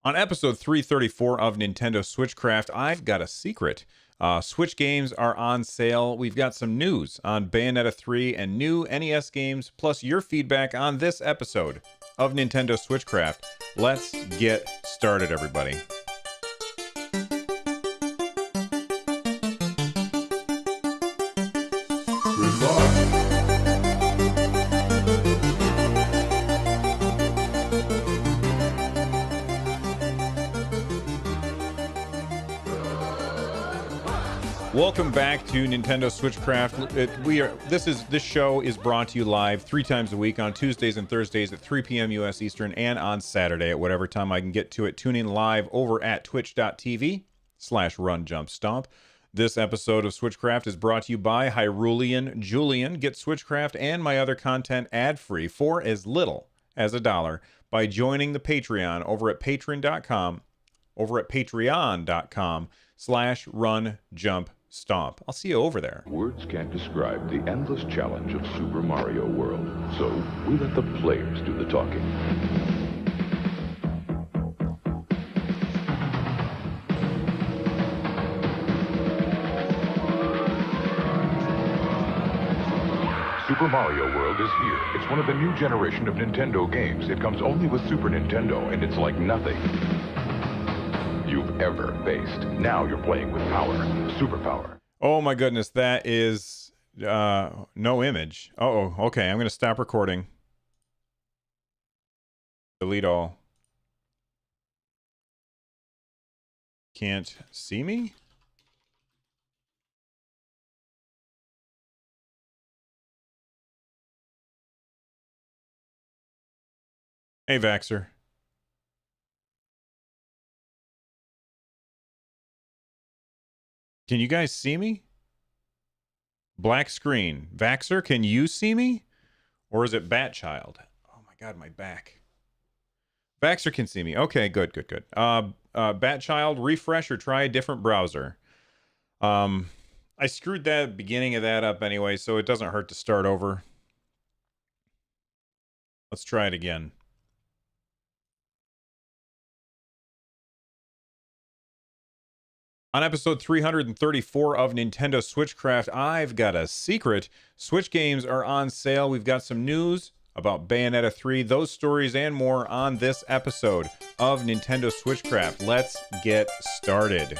On episode 334 of Nintendo Switchcraft, I've got a secret. Switch games are on sale. We've got some news on Bayonetta 3 and new NES games, plus your feedback on this episode of Nintendo Switchcraft. Let's get started, everybody. Welcome back to Nintendo Switchcraft. This show is brought to you live 3 times a week on Tuesdays and Thursdays at 3 p.m. U.S. Eastern and on Saturday at whatever time I can get to it. Tune in live over at twitch.tv/runjumpstomp. This episode of Switchcraft is brought to you by Hyrulean Julian. Get Switchcraft and my other content ad-free for as little as $1 by joining the Patreon over at patreon.com/runjumpstomp. I'll see you over there. Words can't describe the endless challenge of Super Mario World, so we let the players do the talking. Super Mario World is here. It's one of the new generation of Nintendo games. It comes only with Super Nintendo, and it's like nothing you've ever faced. Now you're playing with power, superpower. Oh my goodness, that is no image. Oh, okay, I'm gonna stop recording. Delete all. Can't see me? Hey, Vaxxer. Can you guys see me? Black screen. Vaxxer, can you see me? Or is it Batchild? Oh my god, my back. Vaxxer can see me. Okay, good. Batchild, refresh or try a different browser. I screwed that beginning of that up anyway, so it doesn't hurt to start over. Let's try it again. On episode 334 of Nintendo Switchcraft, I've got a secret. Switch games are on sale. We've got some news about Bayonetta 3, those stories and more on this episode of Nintendo Switchcraft. Let's get started.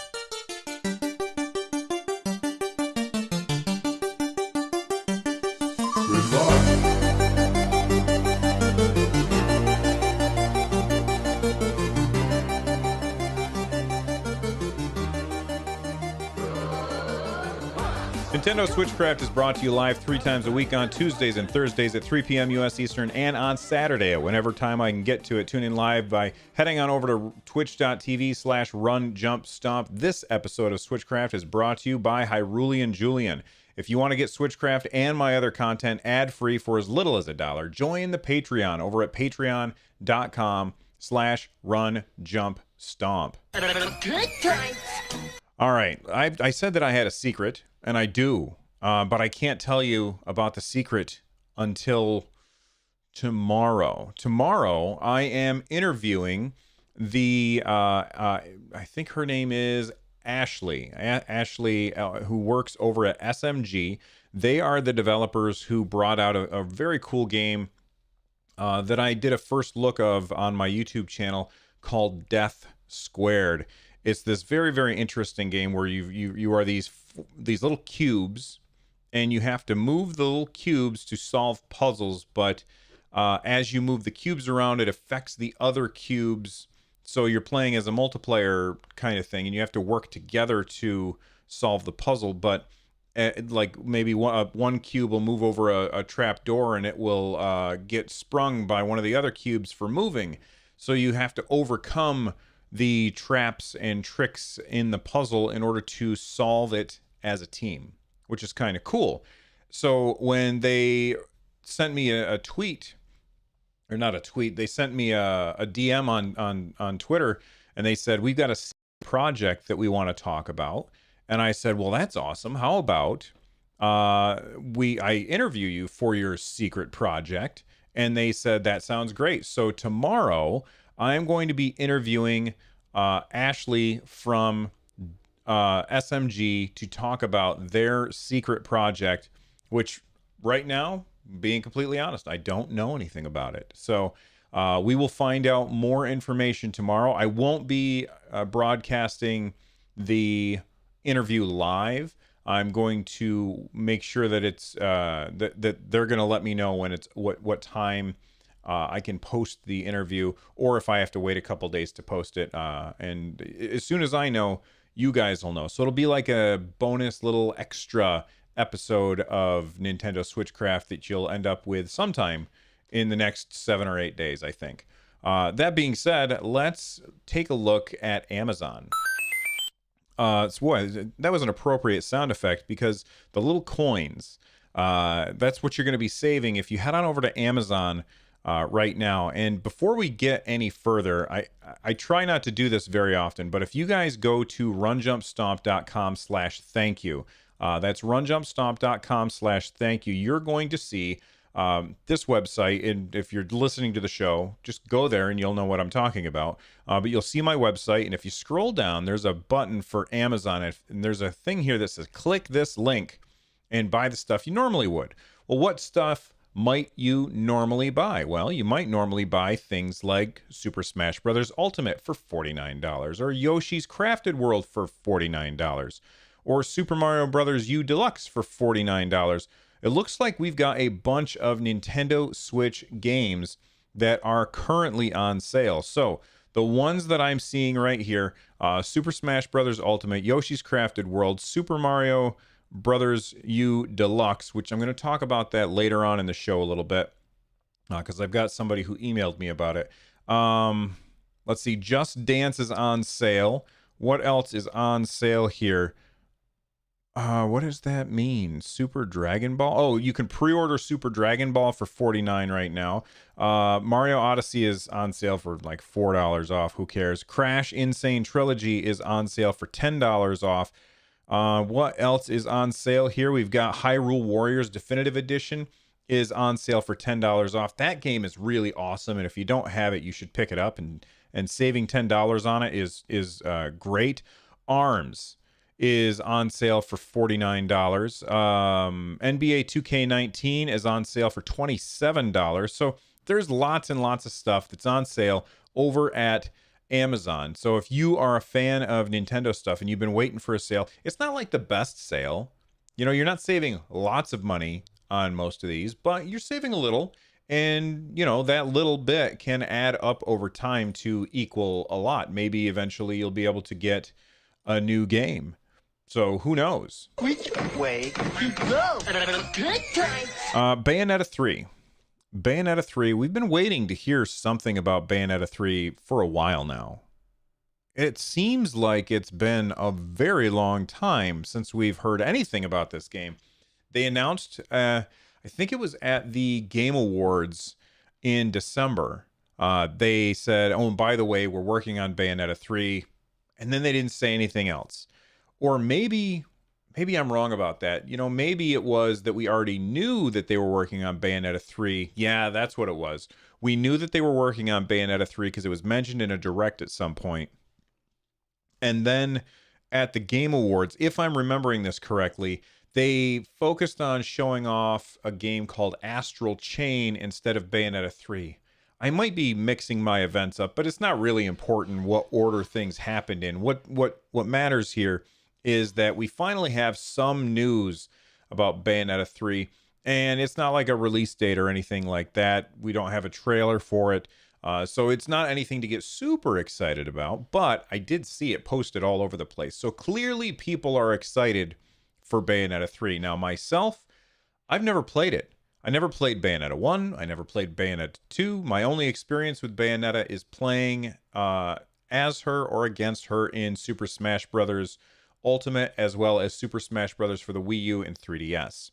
Nintendo Switchcraft is brought to you live 3 times a week on Tuesdays and Thursdays at 3 p.m. U.S. Eastern and on Saturday at whenever time I can get to it. Tune in live by heading on over to twitch.tv/runjumpstomp. This episode of Switchcraft is brought to you by Hyrulean Julian. If you want to get Switchcraft and my other content ad-free for as little as $1, join the Patreon over at patreon.com/runjumpstomp. Good times. All right, I said that I had a secret, and I do, but I can't tell you about the secret until tomorrow. Tomorrow, I am interviewing the, I think her name is Ashley. Ashley, who works over at SMG. They are the developers who brought out a very cool game that I did a first look of on my YouTube channel called Death Squared. It's this very, very interesting game where you are these little cubes, and you have to move the little cubes to solve puzzles. But as you move the cubes around, it affects the other cubes. So you're playing as a multiplayer kind of thing, and you have to work together to solve the puzzle. But like maybe one cube will move over a trap door, and it will get sprung by one of the other cubes for moving. So you have to overcome the traps and tricks in the puzzle in order to solve it as a team, which is kind of cool. So when they sent me a tweet, or not a tweet, they sent me a DM on Twitter, and they said, we've got a project that we want to talk about. And I said, well, that's awesome. How about I interview you for your secret project? And they said, that sounds great. So tomorrow, I'm going to be interviewing Ashley from SMG to talk about their secret project, which right now, being completely honest, I don't know anything about it. So we will find out more information tomorrow. I won't be broadcasting the interview live. I'm going to make sure that it's that they're going to let me know when it's what time I can post the interview, or if I have to wait a couple days to post it. And as soon as I know, you guys will know. So it'll be like a bonus little extra episode of Nintendo Switchcraft that you'll end up with sometime in the next 7 or 8 days, I think. That being said, let's take a look at Amazon. That was an appropriate sound effect because the little coins, that's what you're going to be saving if you head on over to Amazon right now. And before we get any further, I try not to do this very often, but if you guys go to runjumpstomp.com/thankyou, that's runjumpstomp.com/thankyou, you're going to see this website. And if you're listening to the show, just go there and you'll know what I'm talking about. But you'll see my website, and if you scroll down, there's a button for Amazon, and there's a thing here that says click this link and buy the stuff you normally would. Well, what stuff might you normally buy? Well, you might normally buy things like Super Smash Bros. Ultimate for $49, or Yoshi's Crafted World for $49, or Super Mario Bros. U Deluxe for $49. It looks like we've got a bunch of Nintendo Switch games that are currently on sale. So the ones that I'm seeing right here, Super Smash Bros. Ultimate, Yoshi's Crafted World, Super Mario Brothers U Deluxe, which I'm going to talk about that later on in the show a little bit, because I've got somebody who emailed me about it. Let's see, Just Dance is on sale. What else is on sale here? What does that mean? Super Dragon Ball? Oh, you can pre-order Super Dragon Ball for $49 right now. Mario Odyssey is on sale for like $4 off. Who cares? Crash Insane Trilogy is on sale for $10 off. What else is on sale here? We've got Hyrule Warriors Definitive Edition is on sale for $10 off. That game is really awesome, and if you don't have it, you should pick it up, and saving $10 on it is great. ARMS is on sale for $49. NBA 2K19 is on sale for $27. So there's lots and lots of stuff that's on sale over at Amazon. So if you are a fan of Nintendo stuff and you've been waiting for a sale, it's not like the best sale. You know, you're not saving lots of money on most of these, but you're saving a little. And, you know, that little bit can add up over time to equal a lot. Maybe eventually you'll be able to get a new game. So who knows? Which way to go? Good times. Bayonetta 3. Bayonetta 3, we've been waiting to hear something about Bayonetta 3 for a while now. It seems like it's been a very long time since we've heard anything about this game. They announced, I think it was at the Game Awards in December. They said, oh, and by the way, we're working on Bayonetta 3. And then they didn't say anything else. Or maybe I'm wrong about that. You know, maybe it was that we already knew that they were working on Bayonetta 3. Yeah, that's what it was. We knew that they were working on Bayonetta 3 because it was mentioned in a direct at some point. And then at the Game Awards, if I'm remembering this correctly, they focused on showing off a game called Astral Chain instead of Bayonetta 3. I might be mixing my events up, but it's not really important what order things happened in. What matters here is that we finally have some news about Bayonetta 3, and it's not like a release date or anything like that. We don't have a trailer for it, so it's not anything to get super excited about, but I did see it posted all over the place. So clearly people are excited for Bayonetta 3. Now myself, I've never played it. I never played Bayonetta 1. I never played Bayonetta 2. My only experience with Bayonetta is playing as her or against her in Super Smash Bros. Ultimate, as well as Super Smash Bros. For the Wii U and 3DS.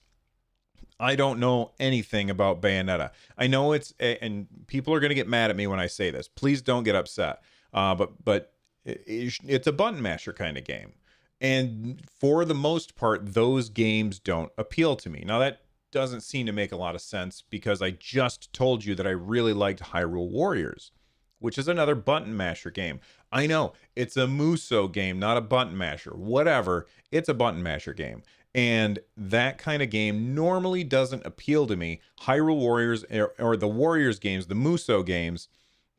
I don't know anything about Bayonetta. I know and people are going to get mad at me when I say this. Please don't get upset. But it's a button masher kind of game. And for the most part, those games don't appeal to me. Now, that doesn't seem to make a lot of sense because I just told you that I really liked Hyrule Warriors. which is another button masher game. I know it's a Muso game, not a button masher. Whatever, it's a button masher game. And that kind of game normally doesn't appeal to me. Hyrule Warriors or the Warriors games, the Muso games,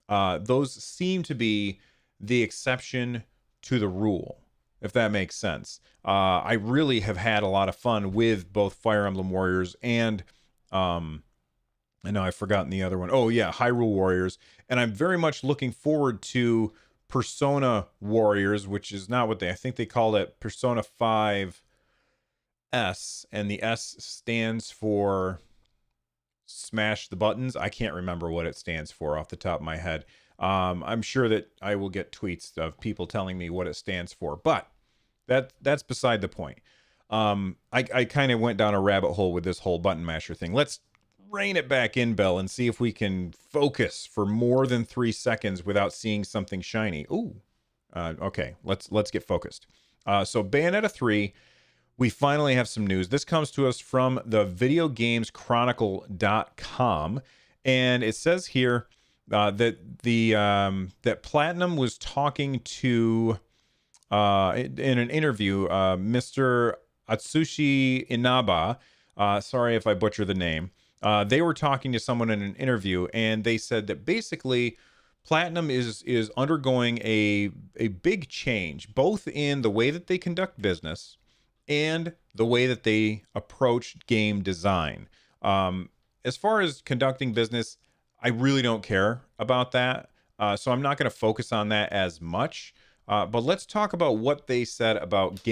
those seem to be the exception to the rule, if that makes sense. I really have had a lot of fun with both Fire Emblem Warriors and I know I've forgotten the other one. Oh yeah, Hyrule Warriors. And I'm very much looking forward to Persona Warriors, which is not what I think they called it Persona 5 S, and the S stands for Smash the Buttons. I can't remember what it stands for off the top of my head. I'm sure that I will get tweets of people telling me what it stands for, but that's beside the point. I kind of went down a rabbit hole with this whole button masher thing. Let's rein it back in, Bell, and see if we can focus for more than 3 seconds without seeing something shiny. Ooh, okay, let's get focused. So Bayonetta 3, we finally have some news. This comes to us from the videogameschronicle.com, and it says here that Platinum was talking to in an interview Mr. Atsushi Inaba. Sorry if I butcher the name. They were talking to someone in an interview, and they said that basically Platinum is undergoing a big change, both in the way that they conduct business and the way that they approach game design. As far as conducting business, I really don't care about that, so I'm not going to focus on that as much. But let's talk about what they said about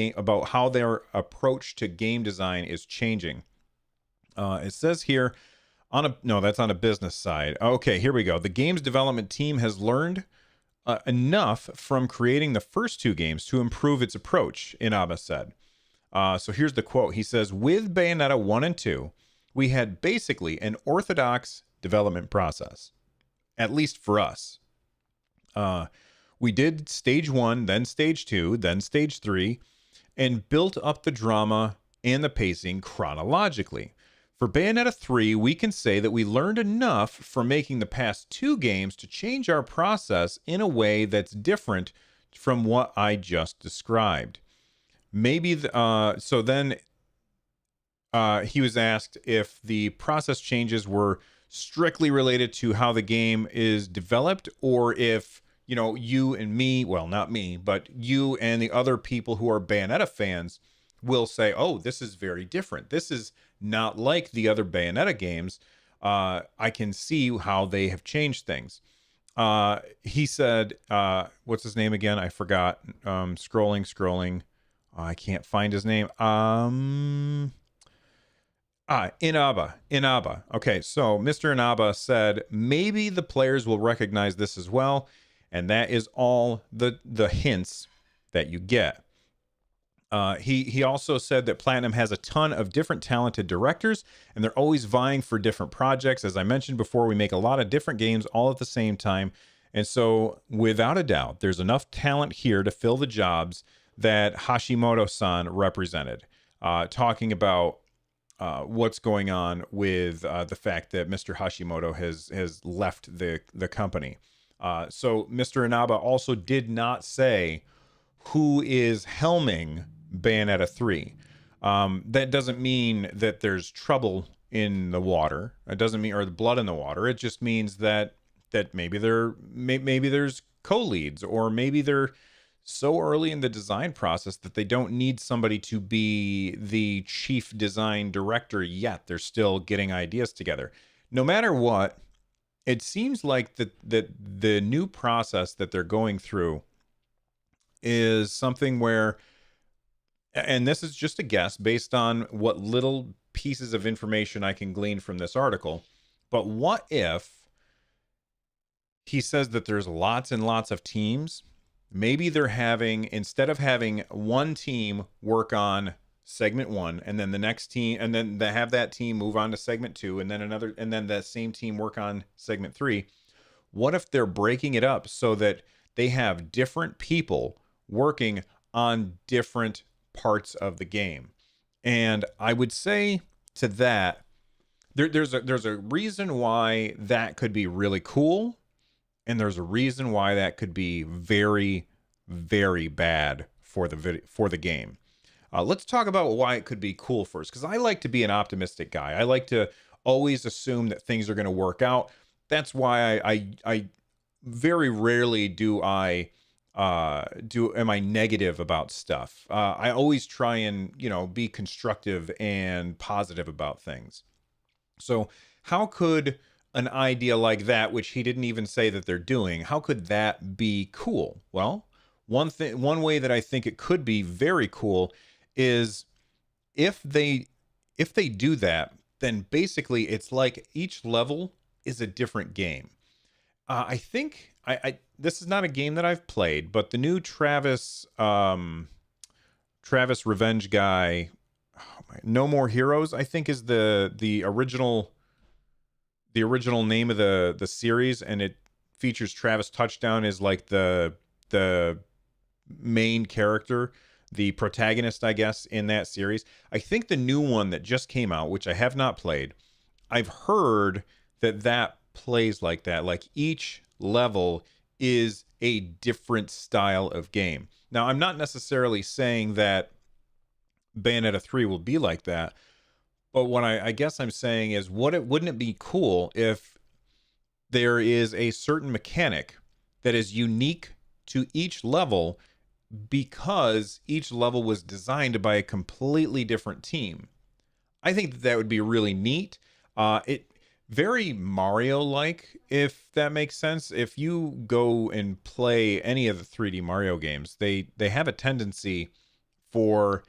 how their approach to game design is changing. It says here that's on a business side. Okay, here we go. The game's development team has learned enough from creating the first 2 games to improve its approach, Inaba said. So here's the quote. He says, with Bayonetta 1 and 2, we had basically an orthodox development process, at least for us. We did stage 1, then stage 2, then stage 3, and built up the drama and the pacing chronologically. For Bayonetta 3, we can say that we learned enough from making the past 2 games to change our process in a way that's different from what I just described. Maybe so then he was asked if the process changes were strictly related to how the game is developed, or if you and me, well, not me, but you and the other people who are Bayonetta fans will say, oh, this is very different. This is not like the other Bayonetta games. I can see how they have changed things. He said, what's his name again? I forgot. Scrolling. I can't find his name. Inaba. Okay, so Mr. Inaba said maybe the players will recognize this as well, and that is all the hints that you get. He also said that Platinum has a ton of different talented directors, and they're always vying for different projects. As I mentioned before, we make a lot of different games all at the same time, and so without a doubt, there's enough talent here to fill the jobs that Hashimoto-san represented, talking about what's going on with the fact that Mr. Hashimoto has left the company. So Mr. Inaba also did not say who is helming Bayonetta 3. That doesn't mean that there's trouble in the water. It doesn't mean, or the blood in the water. It just means that maybe there's co-leads, or maybe they're so early in the design process that they don't need somebody to be the chief design director yet. They're still getting ideas together. No matter what, it seems like that the new process that they're going through is something where, and this is just a guess based on what little pieces of information I can glean from this article, but what if he says that there's lots and lots of teams? Maybe they're having, instead of having one team work on segment 1, and then the next team, and then they have that team move on to segment 2, and then another, and then that same team work on segment 3. What if they're breaking it up so that they have different people working on different parts of the game? And I would say to that, there's a reason why that could be really cool. And there's a reason why that could be very, very bad for the game. Let's talk about why it could be cool first, because I like to be an optimistic guy. I like to always assume that things are going to work out. That's why I very rarely am I negative about stuff. I always try and be constructive and positive about things. So how could an idea like that, which he didn't even say that they're doing, how could that be cool? Well, one way that I think it could be very cool is if they do that, then basically it's like each level is a different game. I think I this is not a game that I've played, but the new Travis Revenge guy, No More Heroes, I think is the original name of the series, and it features Travis Touchdown as like the main character, the protagonist, I guess, in that series. I think the new one that just came out, which I have not played, I've heard that plays like that. Like each level is a different style of game. Now, I'm not necessarily saying that Bayonetta 3 will be like that, but what I guess I'm saying is, wouldn't it be cool if there is a certain mechanic that is unique to each level because each level was designed by a completely different team? I think that would be really neat. It very Mario-like, if that makes sense. If you go and play any of the 3D Mario games, they have a tendency for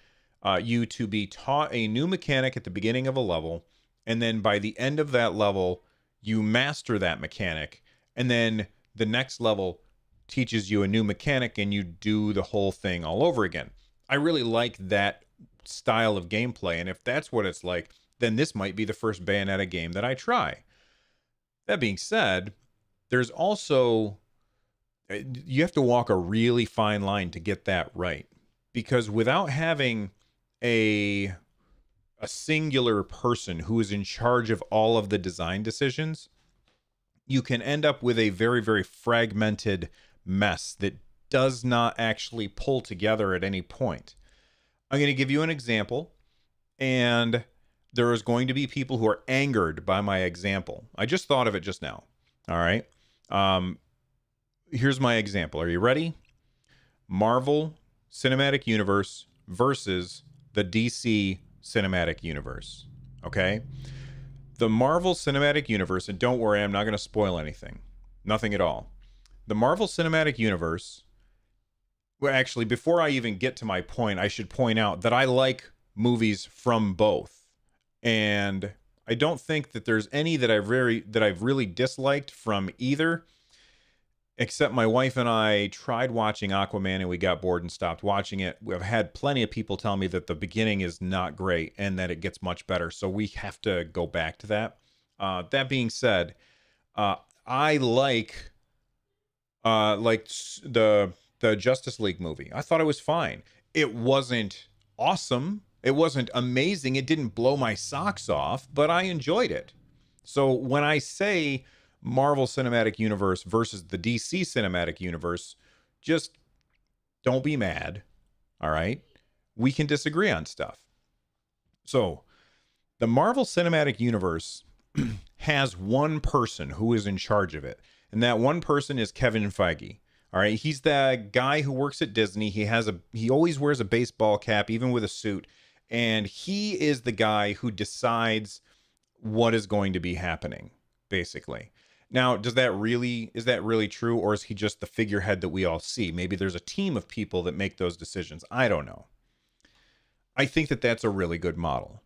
you to be taught a new mechanic at the beginning of a level, and then by the end of that level, you master that mechanic, and then the next level teaches you a new mechanic, and you do the whole thing all over again. I really like that style of gameplay, and if that's what it's like, then this might be the first Bayonetta game that I try. That being said, there's also, you have to walk a really fine line to get that right, because without having a singular person who is in charge of all of the design decisions, you can end up with a very, very fragmented mess that does not actually pull together at any point. I'm going to give you an example, and there is going to be people who are angered by my example. I just thought of it just now. All right. Here's my example. Are you ready? Marvel Cinematic Universe versus the DC Cinematic Universe. Okay? The Marvel Cinematic Universe, and don't worry, I'm not going to spoil anything. Nothing at all. The Marvel Cinematic Universe, well, actually, before I even get to my point, I should point out that I like movies from both. And I don't think that there's any that I've really disliked from either, except my wife and I tried watching Aquaman and we got bored and stopped watching it. We've had plenty of people tell me that the beginning is not great and that it gets much better, so we have to go back to that. That being said, I like the Justice League movie. I thought it was fine. It wasn't awesome. It wasn't amazing. It didn't blow my socks off, but I enjoyed it. So when I say Marvel Cinematic Universe versus the DC Cinematic Universe, just don't be mad. All right? We can disagree on stuff. So the Marvel Cinematic Universe has one person who is in charge of it, and that one person is Kevin Feige. All right, he's the guy who works at Disney. He always wears a baseball cap, even with a suit, and he is the guy who decides what is going to be happening, basically. Now, is that really true, or is he just the figurehead that we all see? Maybe there's a team of people that make those decisions. I don't know. I think that that's a really good model.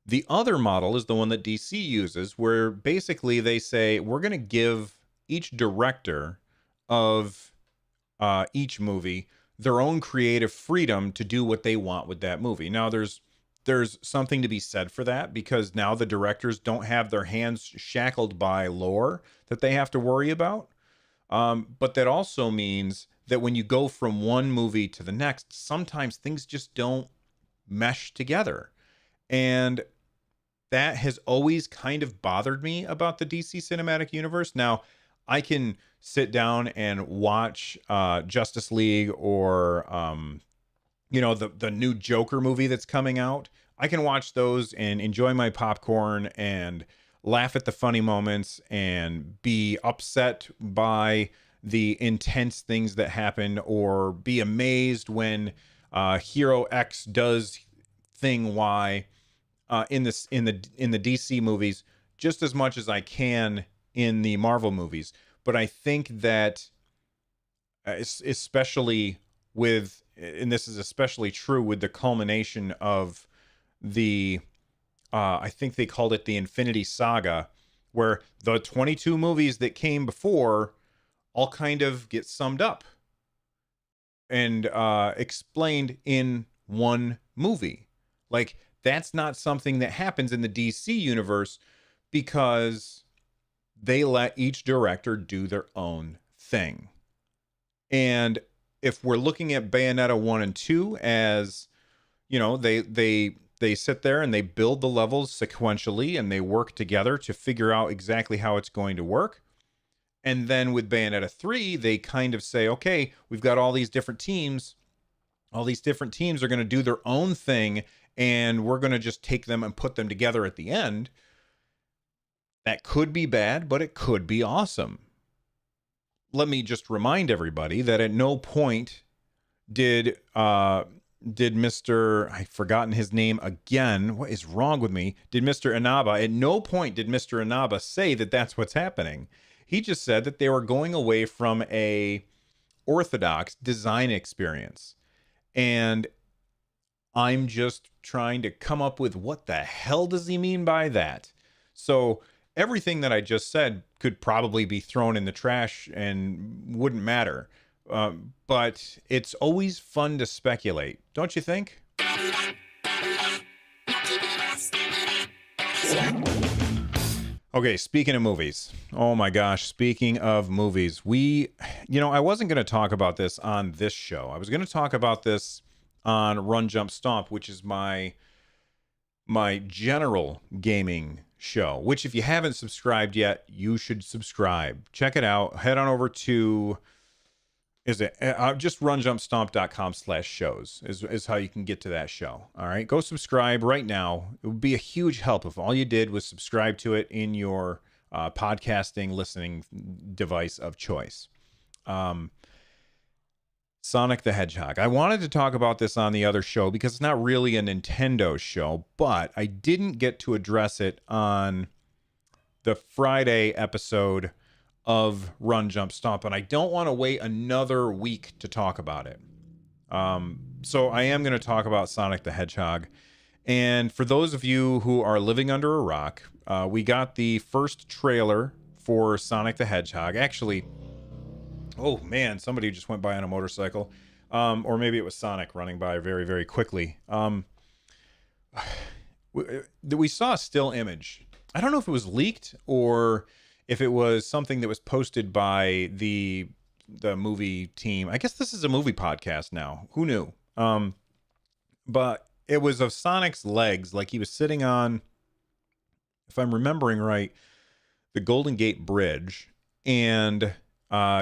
The other model is the one that DC uses, where basically they say, we're going to give each director of each movie their own creative freedom to do what they want with that movie. Now, there's something to be said for that, because now the directors don't have their hands shackled by lore that they have to worry about. But that also means that when you go from one movie to the next, sometimes things just don't mesh together. And that has always kind of bothered me about the DC Cinematic Universe. Now, I can sit down and watch Justice League or the new Joker movie that's coming out. I can watch those and enjoy my popcorn and laugh at the funny moments and be upset by the intense things that happen, or be amazed when hero X does thing Y in the DC movies, just as much as I can in the Marvel movies. But I think that especially with, and this is especially true with the culmination of the I think they called it the Infinity Saga, where the 22 movies that came before all kind of get summed up and explained in one movie. Like, that's not something that happens in the DC universe, because they let each director do their own thing. And if we're looking at Bayonetta 1 and 2 as, they sit there and they build the levels sequentially and they work together to figure out exactly how it's going to work. And then with Bayonetta 3, they kind of say, okay, we've got all these different teams. All these different teams are going to do their own thing, and we're going to just take them and put them together at the end. That could be bad, but it could be awesome. Let me just remind everybody that at no point did Mr. I've forgotten his name again. What is wrong with me? Did Mr. Inaba, at no point did Mr. Inaba say that that's what's happening. He just said that they were going away from a orthodox design experience. And I'm just trying to come up with what the hell does he mean by that? So everything that I just said could probably be thrown in the trash and wouldn't matter. But it's always fun to speculate, don't you think? Okay, speaking of movies. Oh my gosh, speaking of movies. I wasn't going to talk about this on this show. I was going to talk about this on Run, Jump, Stomp, which is my general gaming show, which if you haven't subscribed yet, you should subscribe. Check it out. Head on over to just runjumpstomp.com/shows is how you can get to that show. All right, go subscribe right now. It would be a huge help if all you did was subscribe to it in your podcasting listening device of choice. Sonic the Hedgehog. I wanted to talk about this on the other show because it's not really a Nintendo show, but I didn't get to address it on the Friday episode of Run, Jump, Stomp, and I don't want to wait another week to talk about it. So I am going to talk about Sonic the Hedgehog. And for those of you who are living under a rock, we got the first trailer for Sonic the Hedgehog. Actually, oh man, somebody just went by on a motorcycle. Or maybe it was Sonic running by very, very quickly. We saw a still image. I don't know if it was leaked or if it was something that was posted by the movie team. I guess this is a movie podcast now. Who knew? But it was of Sonic's legs, like he was sitting on, if I'm remembering right, the Golden Gate Bridge, and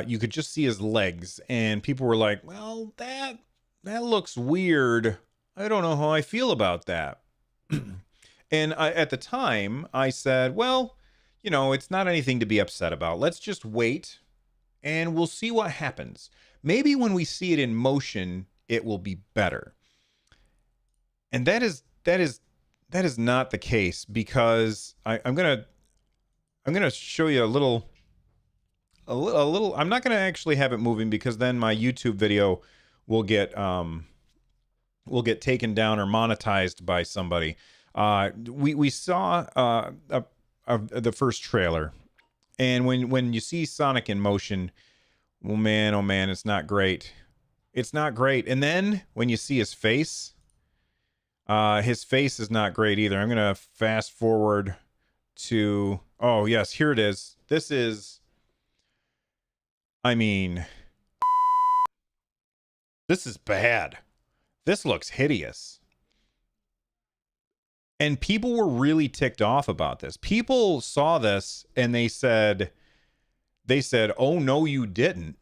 you could just see his legs, and people were like, well, that looks weird. I don't know how I feel about that. And at the time, I said, well, it's not anything to be upset about. Let's just wait, and we'll see what happens. Maybe when we see it in motion, it will be better. And that is not the case, because I'm gonna show you a little. I'm not gonna actually have it moving, because then my YouTube video will get taken down or monetized by somebody. We saw the first trailer, and when you see Sonic in motion, oh man, it's not great. It's not great. And then when you see his face is not great either. I'm gonna fast forward to, oh yes, here it is. This is bad. This looks hideous. And people were really ticked off about this. People saw this and they said, they said, "Oh no, you didn't."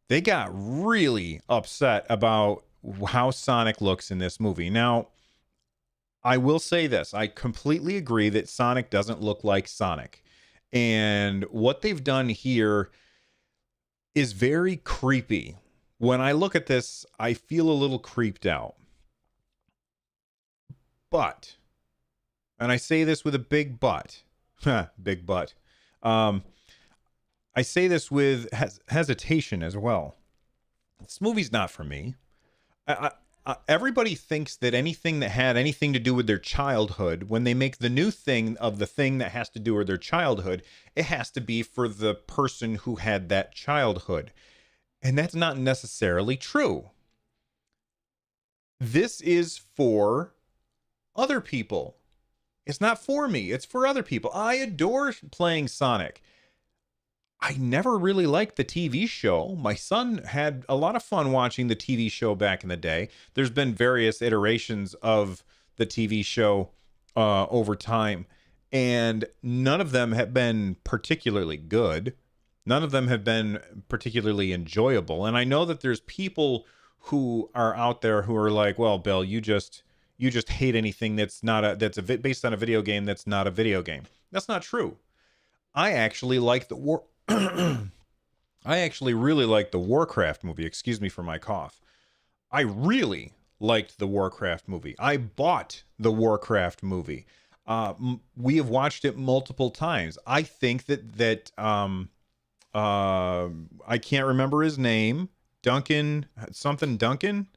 They got really upset about how Sonic looks in this movie. Now, I will say this. I completely agree that Sonic doesn't look like Sonic. And what they've done here is very creepy. When I look at this, I feel a little creeped out. But, and I say this with a big but, big but. I say this with hesitation as well. This movie's not for me. Everybody thinks that anything that had anything to do with their childhood, when they make the new thing of the thing that has to do with their childhood, it has to be for the person who had that childhood. And that's not necessarily true. This is for other people. It's not for me. It's for other people. I adore playing Sonic. I never really liked the TV show. My son had a lot of fun watching the TV show back in the day. There's been various iterations of the TV show over time, and none of them have been particularly good. None of them have been particularly enjoyable. And I know that there's people who are out there who are like, "Well, Bill, you just hate anything that's not based on a video game that's not a video game." That's not true. I actually like the I actually really liked the Warcraft movie. Excuse me for my cough. I really liked the Warcraft movie. I bought the Warcraft movie. We have watched it multiple times. I think that I can't remember his name. Duncan, something Duncan.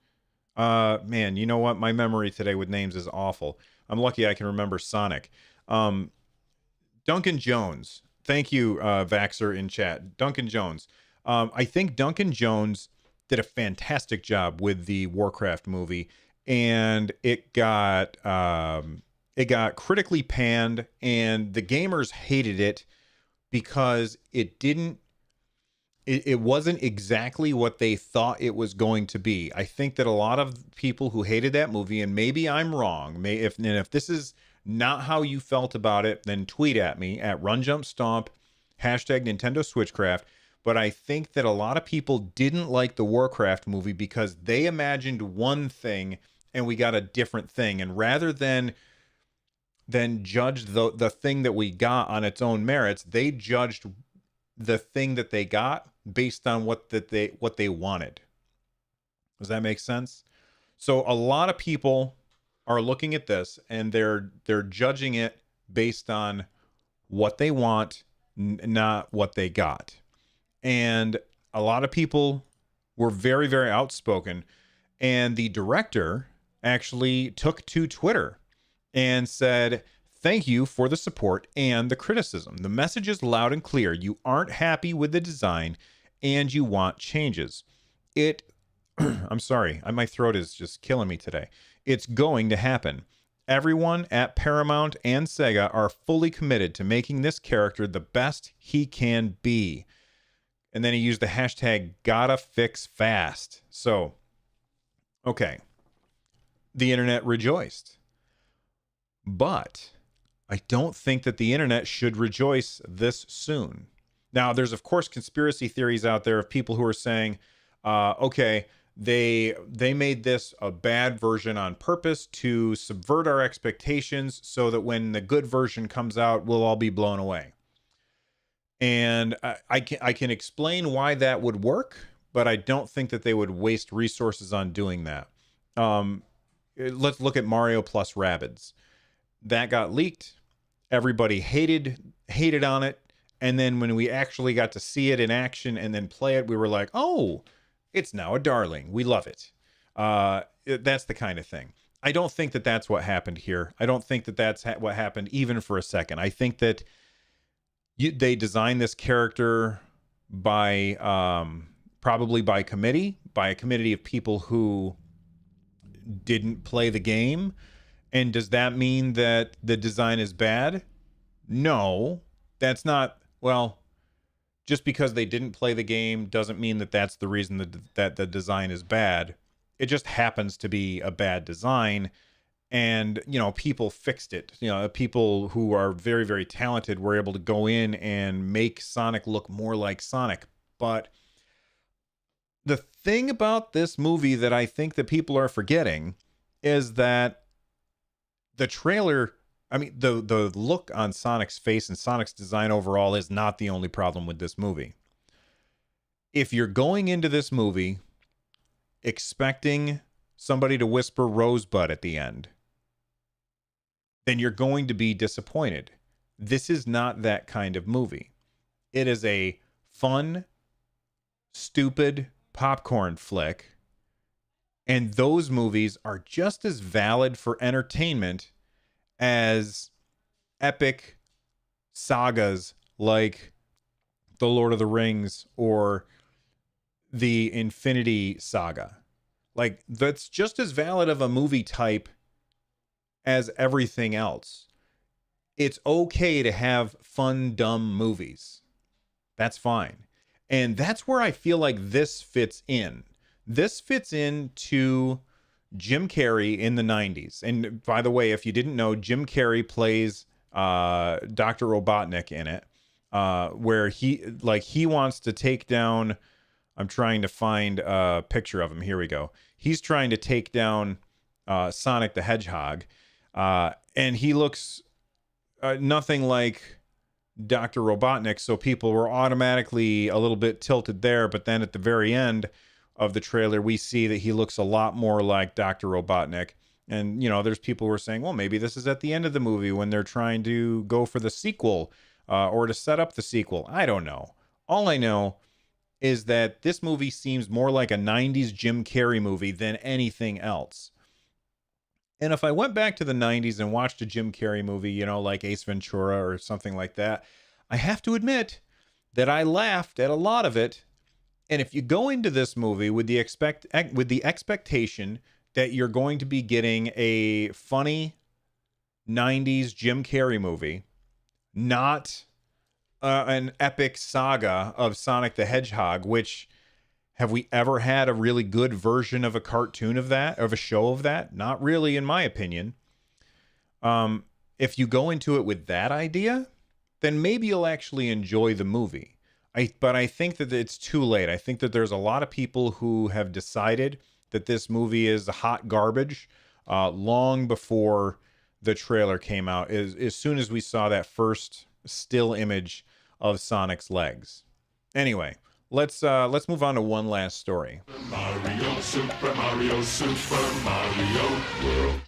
Man, you know what? My memory today with names is awful. I'm lucky I can remember Sonic. Duncan Jones. Thank you, Vaxer in chat. Duncan Jones. I think Duncan Jones did a fantastic job with the Warcraft movie, and it got critically panned, and the gamers hated it because it wasn't exactly what they thought it was going to be. I think that a lot of people who hated that movie, and maybe I'm wrong, if this is not how you felt about it, then tweet at me at RunJumpStomp, hashtag Nintendo Switchcraft. But I think that a lot of people didn't like the Warcraft movie because they imagined one thing and we got a different thing. And rather than judge the thing that we got on its own merits, they judged the thing that they got based on what they wanted. Does that make sense? So a lot of people are looking at this and they're judging it based on what they want, not what they got. And a lot of people were very, very outspoken. And the director actually took to Twitter and said, "Thank you for the support and the criticism. The message is loud and clear. You aren't happy with the design and you want changes. I'm sorry, my throat is just killing me today. It's going to happen. Everyone at Paramount and Sega are fully committed to making this character the best he can be." And then he used the hashtag gotta fix fast. So, okay. The internet rejoiced. But I don't think that the internet should rejoice this soon. Now, there's, of course, conspiracy theories out there of people who are saying, okay, they made this a bad version on purpose to subvert our expectations so that when the good version comes out, we'll all be blown away. And I can explain why that would work, but I don't think that they would waste resources on doing that. Let's look at Mario plus Rabbids. That got leaked. Everybody hated on it. And then when we actually got to see it in action and then play it, we were like, oh, it's now a darling. We love it. That's the kind of thing. I don't think that that's what happened here. I don't think that that's what happened even for a second. I think that they designed this character by probably by a committee of people who didn't play the game. And does that mean that the design is bad? No, that's not. Well, just because they didn't play the game doesn't mean that that's the reason that the design is bad. It just happens to be a bad design. and people fixed it. People who are very, very talented were able to go in and make Sonic look more like Sonic. But the thing about this movie that I think that people are forgetting is that the trailer, I mean, the look on Sonic's face and Sonic's design overall is not the only problem with this movie. If you're going into this movie expecting somebody to whisper Rosebud at the end, then you're going to be disappointed. This is not that kind of movie. It is a fun, stupid popcorn flick. And those movies are just as valid for entertainment as epic sagas like The Lord of the Rings or the Infinity Saga. Like, that's just as valid of a movie type as everything else. It's okay to have fun, dumb movies. That's fine. And that's where I feel like this fits in. This fits into Jim Carrey in the 90s. And by the way, if you didn't know, Jim Carrey plays Dr. Robotnik in it, where he wants to take down, I'm trying to find a picture of him. Here we go. He's trying to take down Sonic the Hedgehog. And he looks nothing like Dr. Robotnik, so people were automatically a little bit tilted there. But then at the very end of the trailer, we see that he looks a lot more like Dr. Robotnik. And, there's people who are saying, well, maybe this is at the end of the movie when they're trying to go for the sequel or to set up the sequel. I don't know. All I know is that this movie seems more like a 90s Jim Carrey movie than anything else. And if I went back to the 90s and watched a Jim Carrey movie, like Ace Ventura or something like that, I have to admit that I laughed at a lot of it. And if you go into this movie with the expectation that you're going to be getting a funny 90s Jim Carrey movie, not an epic saga of Sonic the Hedgehog, which, have we ever had a really good version of a cartoon of that, of a show of that? Not really, in my opinion. If you go into it with that idea, then maybe you'll actually enjoy the movie. But I think that it's too late. I think that there's a lot of people who have decided that this movie is hot garbage long before the trailer came out, as soon as we saw that first still image of Sonic's legs. Anyway, let's move on to one last story. Super Mario World.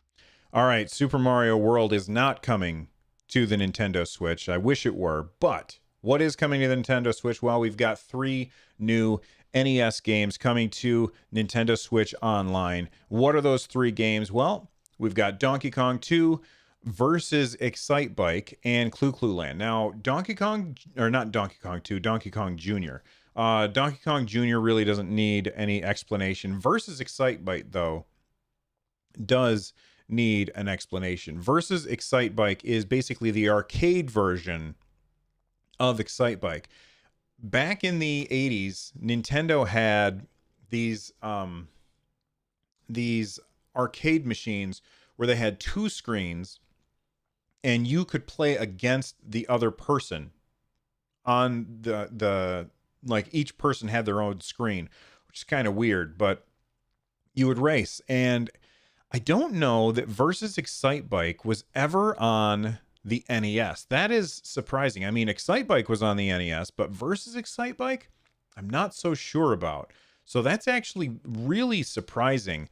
All right, Super Mario World is not coming to the Nintendo Switch. I wish it were, but what is coming to the Nintendo Switch? Well, we've got 3 new NES games coming to Nintendo Switch Online. What are those 3 games? Well, we've got Donkey Kong 2 versus Excite Bike and Clu Clu Land. Now, Donkey Kong, or not Donkey Kong 2, Donkey Kong Jr. Donkey Kong Jr. really doesn't need any explanation. Versus Excite Bike, though, does need an explanation. Versus Excite Bike is basically the arcade version of Excite Bike. Back in the 80s, Nintendo had these arcade machines where they had 2 screens and you could play against the other person on the like each person had their own screen, which is kind of weird, but you would race. And I don't know that Versus Excite Bike was ever on the NES. That is surprising. I mean, Excite Bike was on the NES, but Versus Excite Bike, I'm not so sure about. So that's actually really surprising.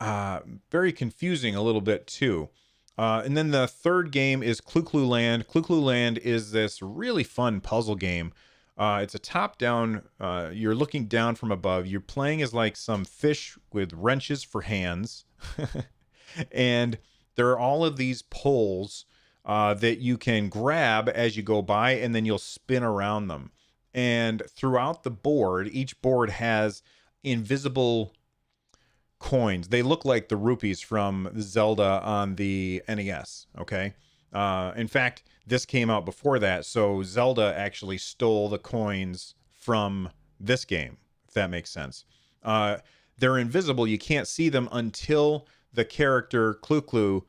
Very confusing a little bit too. And then the third game is Clu Clu Land. Clu Clu Land is this really fun puzzle game. It's a top-down, you're looking down from above. You're playing as like some fish with wrenches for hands. And there are all of these poles that you can grab as you go by, and then you'll spin around them. And throughout the board, each board has invisible coins. They look like the rupees from Zelda on the NES, okay? In fact, this came out before that, so Zelda actually stole the coins from this game, if that makes sense. They're invisible. You can't see them until the character Clue,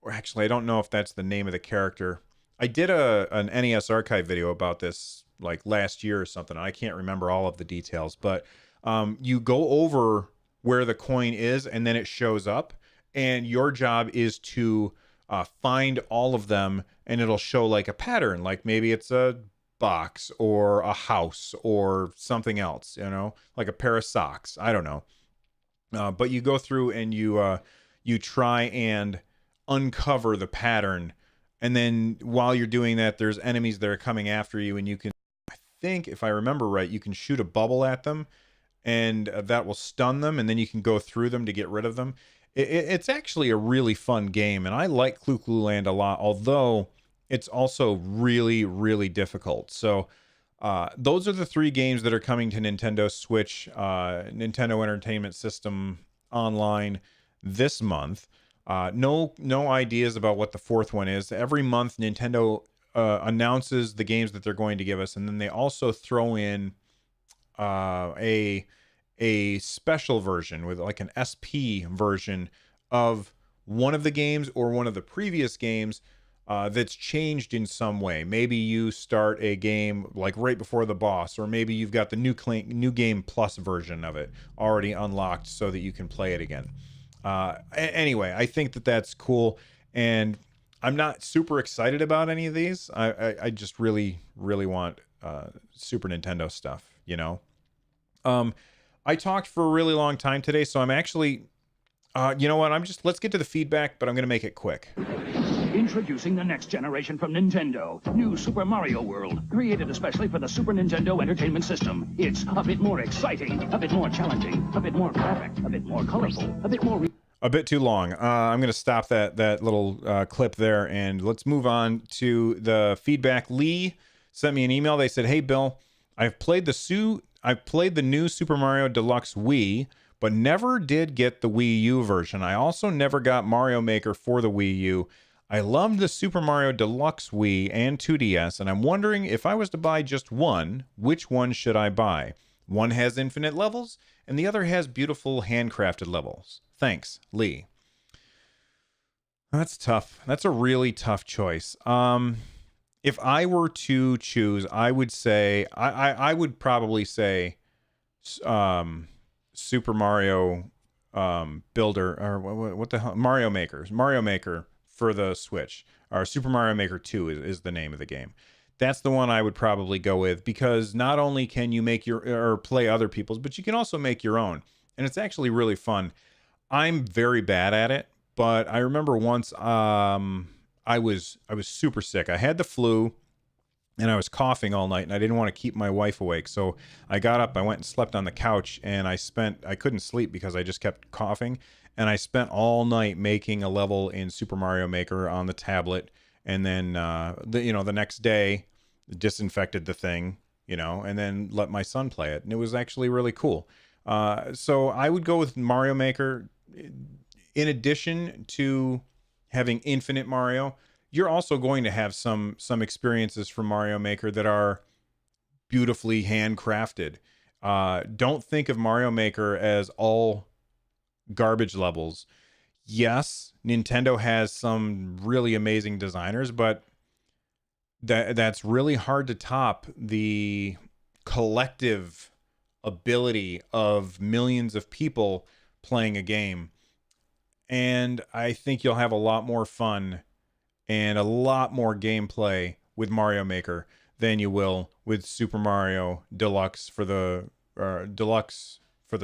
or actually I don't know if that's the name of the character. I did an NES archive video about this like last year or something. I can't remember all of the details, but you go over where the coin is and then it shows up, and your job is to find all of them, and it'll show like a pattern, like maybe it's a box or a house or something else, like a pair of socks. I don't know. But you go through and you try and uncover the pattern, and then while you're doing that, there's enemies that are coming after you, and you can, I think if I remember right, you can shoot a bubble at them, and that will stun them, and then you can go through them to get rid of them. It's actually a really fun game, and I like Clue Land a lot, although it's also really, really difficult. So those are the 3 games that are coming to Nintendo Switch, Nintendo Entertainment System Online this month. No ideas about what the 4th one is. Every month, Nintendo announces the games that they're going to give us, and then they also throw in a special version with like an SP version of one of the games or one of the previous games that's changed in some way. Maybe you start a game like right before the boss, or maybe you've got the new game plus version of it already unlocked so that you can play it again. Anyway, I think that that's cool, and I'm not super excited about any of these. I just really, really want Super Nintendo stuff, I talked for a really long time today, so I'm actually, you know what? Let's get to the feedback, but I'm going to make it quick. Introducing the next generation from Nintendo. New Super Mario World. Created especially for the Super Nintendo Entertainment System. It's a bit more exciting, a bit more challenging, a bit more graphic, a bit more colorful, a bit more... A bit too long. I'm going to stop that little clip there, and let's move on to the feedback. Lee sent me an email. They said, "Hey, Bill, I've played the new Super Mario Deluxe Wii, but never did get the Wii U version. I also never got Mario Maker for the Wii U. I loved the Super Mario Deluxe Wii and 2DS, and I'm wondering if I was to buy just one, which one should I buy? One has infinite levels, and the other has beautiful handcrafted levels. Thanks, Lee." That's tough. That's a really tough choice. If I were to choose, I would say I would probably say Super Mario Builder, or what the hell, Mario Maker for the Switch, or Super Mario Maker 2 is the name of the game. That's the one I would probably go with, because not only can you make or play other people's, but you can also make your own, and it's actually really fun. I'm very bad at it, but I remember once I was super sick. I had the flu, and I was coughing all night, and I didn't want to keep my wife awake. So I got up, I went and slept on the couch, and I couldn't sleep because I just kept coughing. And I spent all night making a level in Super Mario Maker on the tablet. And then, the next day, disinfected the thing, and then let my son play it. And it was actually really cool. So I would go with Mario Maker. In addition to having infinite Mario, you're also going to have some experiences from Mario Maker that are beautifully handcrafted. Don't think of Mario Maker as all garbage levels. Yes, Nintendo has some really amazing designers, but that's really hard to top the collective ability of millions of people playing a game. And I think you'll have a lot more fun and a lot more gameplay with Mario Maker than you will with Super Mario Deluxe for the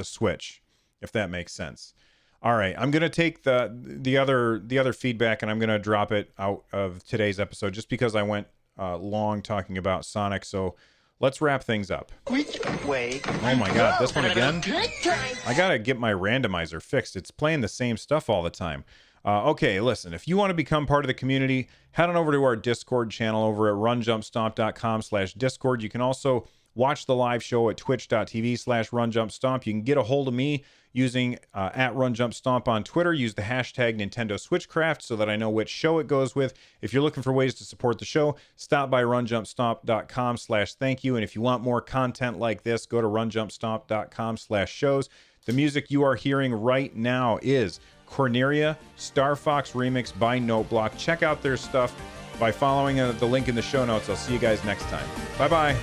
Switch, if that makes sense. All right, I'm gonna take the other feedback, and I'm gonna drop it out of today's episode just because I went long talking about Sonic. So let's wrap things up. Which way? Oh my God, this one again? Good times. I gotta get my randomizer fixed. It's playing the same stuff all the time. Okay, listen, if you want to become part of the community, head on over to our Discord channel over at runjumpstomp.com/Discord. You can also watch the live show at twitch.tv/runjumpstomp. You can get a hold of me using at runjumpstomp on Twitter. Use the hashtag Nintendo Switchcraft so that I know which show it goes with. If you're looking for ways to support the show, stop by runjumpstomp.com/thank you. And if you want more content like this, go to runjumpstomp.com/shows. The music you are hearing right now is Corneria Star Fox Remix by Noteblock. Check out their stuff by following the link in the show notes. I'll see you guys next time. Bye-bye.